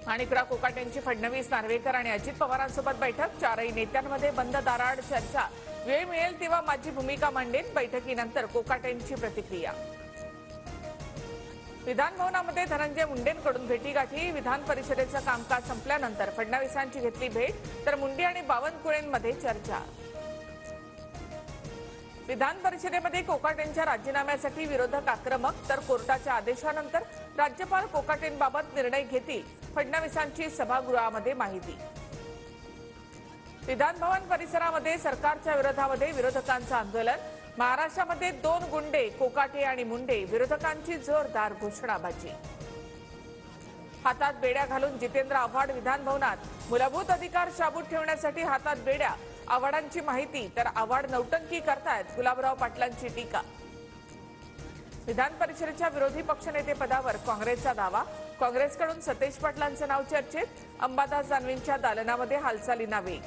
माणिकराव कोकाटेंची फडणवीस, नार्वेकर आणि अजित पवारांसोबत बैठक. चारही नेत्यांमध्ये बंद दाराआड चर्चा. वेळ मिळेल तेव्हा माझी भूमिका मांडेन. बैठकीनंतर कोकाटेंची प्रतिक्रिया. विधान भवनामध्ये धनंजय मुंडेंकडून भेटीगाठी. विधान परिषदेचं कामकाज संपल्यानंतर फडणवीसांची घेतली भेट, तर मुंडे आणि बावनकुळेंमध्ये चर्चा. विधान परिषदेमध्ये कोकाटेंच्या राजीनाम्यासाठी विरोधक आक्रमक, तर कोर्टाच्या आदेशानंतर राज्यपाल कोकाटेंबाबत निर्णय घेतील, फडणवीसांची सभागृहामध्ये माहिती. विधान भवन परिसरामध्ये सरकारच्या विरोधामध्ये विरोधकांचं आंदोलन. महाराष्ट्रामध्ये 2 गुंडे, कोकाटे आणि मुंडे. विरोधकांची जोरदार घोषणाबाजी. हातात बेड्या घालून जितेंद्र आव्हाड विधान भवनात. मूलभूत अधिकार शाबूत ठेवण्यासाठी हातात बेड्या. आव्हाडांची माहिती, तर आव्हाड नौटंकी करतायत, गुलाबराव पाटलांची टीका. विधान परिषदेच्या विरोधी पक्षनेते पदावर काँग्रेसचा दावा. काँग्रेसकडून सतेज पाटलांचं नाव चर्चेत. अंबादास दानवेंच्या दालनामध्ये हालचालींना वेग.